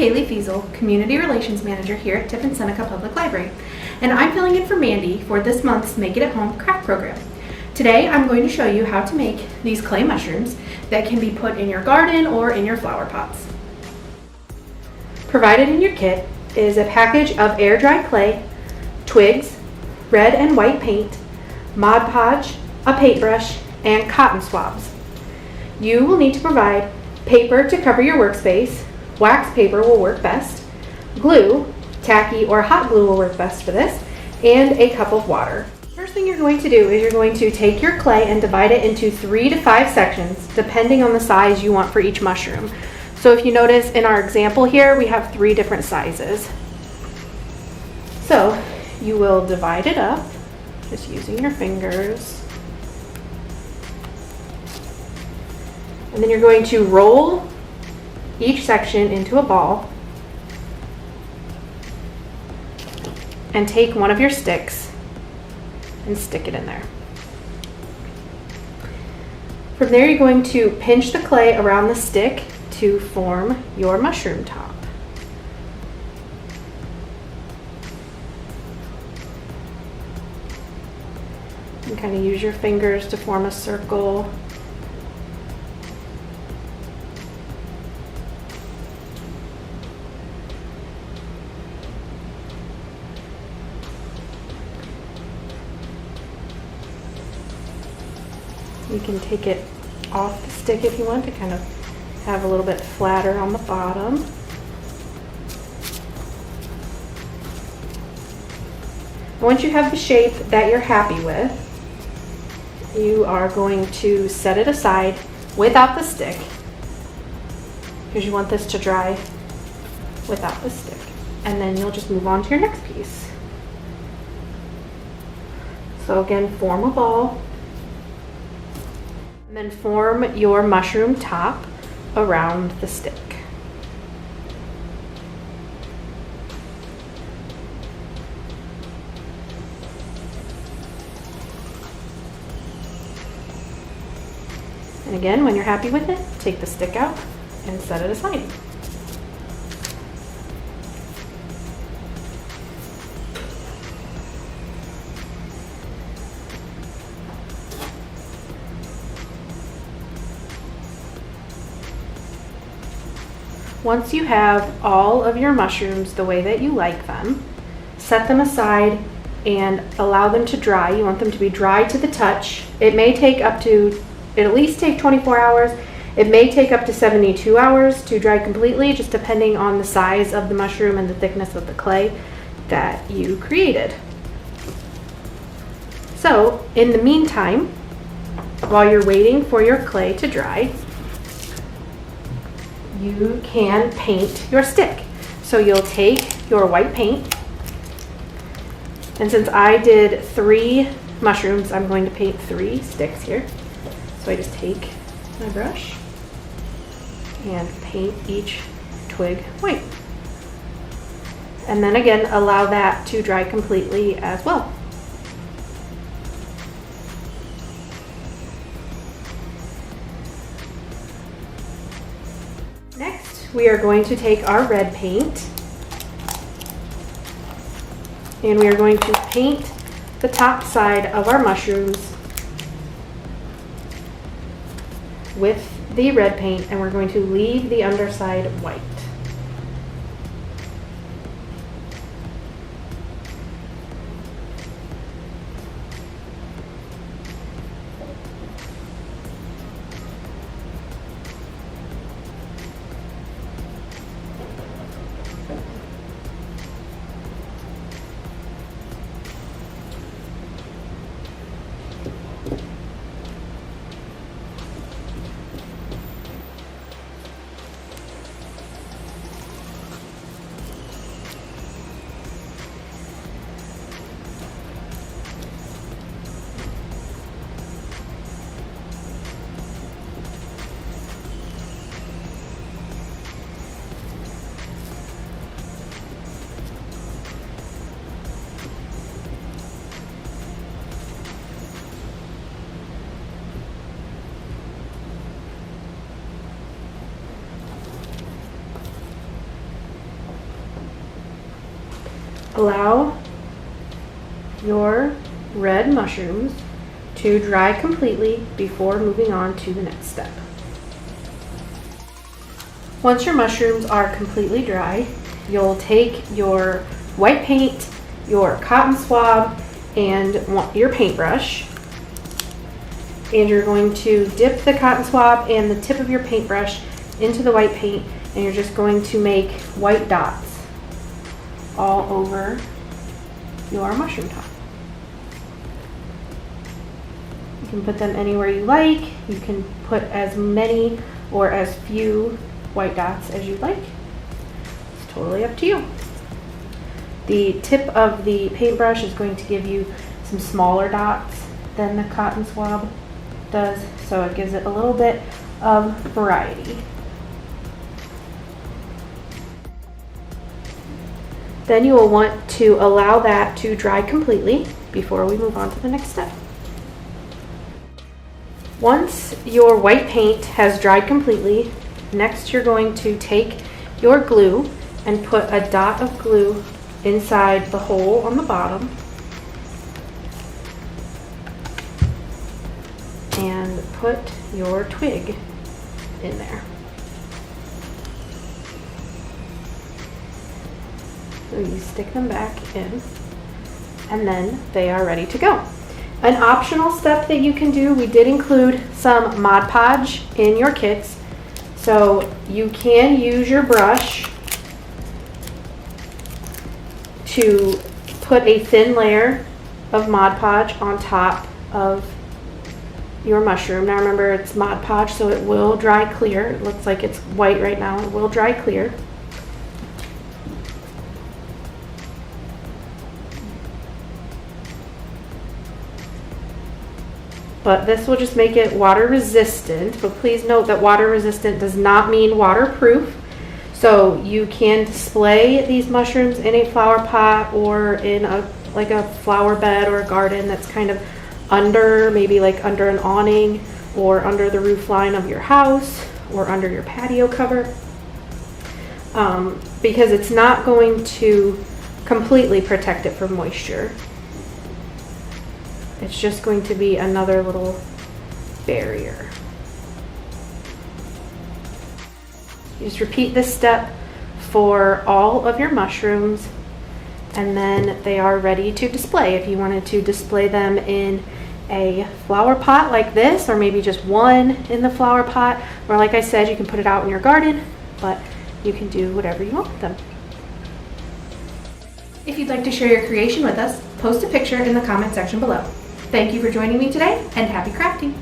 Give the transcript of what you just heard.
Kaylee Fiesel, Community Relations Manager here at Tiffin-Seneca Public Library, and I'm filling in for Mandy for this month's Make It at Home craft program. Today I'm going to show you how to make these clay mushrooms that can be put in your garden or in your flower pots. Provided in your kit is a package of air-dry clay, twigs, red and white paint, Mod Podge, a paintbrush, and cotton swabs. You will need to provide paper to cover your workspace. Wax paper will work best. Glue, tacky or hot glue will work best for this, and a cup of water. First thing you're going to do is you're going to take your clay and divide it into 3 to 5 sections, depending on the size you want for each mushroom. So if you notice in our example here, we have 3 different sizes. So you will divide it up, just using your fingers. And then you're going to roll each section into a ball and take one of your sticks and stick it in there. From there, you're going to pinch the clay around the stick to form your mushroom top. You kind of use your fingers to form a circle. You can take it off the stick if you want to kind of have a little bit flatter on the bottom. Once you have the shape that you're happy with, you are going to set it aside without the stick, because you want this to dry without the stick. And then you'll just move on to your next piece. So again, form a ball. And then form your mushroom top around the stick. And again, when you're happy with it, take the stick out and set it aside. Once you have all of your mushrooms the way that you like them, set them aside and allow them to dry. You want them to be dry to the touch. It may take it'll at least take 24 hours. It may take up to 72 hours to dry completely, just depending on the size of the mushroom and the thickness of the clay that you created. So, in the meantime, while you're waiting for your clay to dry, you can paint your stick. So you'll take your white paint, and since I did 3 mushrooms, I'm going to paint 3 sticks here. So I just take my brush and paint each twig white. And then again, allow that to dry completely as well. Next, we are going to take our red paint and we are going to paint the top side of our mushrooms with the red paint, and we're going to leave the underside white. Allow your red mushrooms to dry completely before moving on to the next step. Once your mushrooms are completely dry, you'll take your white paint, your cotton swab, and your paintbrush, and you're going to dip the cotton swab and the tip of your paintbrush into the white paint, and you're just going to make white dots all over your mushroom top. You can put them anywhere you like. You can put as many or as few white dots as you like. It's totally up to you. The tip of the paintbrush is going to give you some smaller dots than the cotton swab does, so it gives it a little bit of variety. Then you will want to allow that to dry completely before we move on to the next step. Once your white paint has dried completely, next you're going to take your glue and put a dot of glue inside the hole on the bottom and put your twig in there. So you stick them back in, and then they are ready to go. An optional step that you can do, we did include some Mod Podge in your kits, so you can use your brush to put a thin layer of Mod Podge on top of your mushroom. Now remember, it's Mod Podge, so it will dry clear. It looks like it's white right now. It will dry clear. But this will just make it water resistant. But please note that water resistant does not mean waterproof. So you can display these mushrooms in a flower pot or in a flower bed or a garden that's kind of under, maybe like under an awning or under the roof line of your house or under your patio cover, because it's not going to completely protect it from moisture. It's just going to be another little barrier. You just repeat this step for all of your mushrooms, and then they are ready to display. If you wanted to display them in a flower pot like this, or maybe just one in the flower pot, or like I said, you can put it out in your garden, but you can do whatever you want with them. If you'd like to share your creation with us, post a picture in the comment section below. Thank you for joining me today, and happy crafting!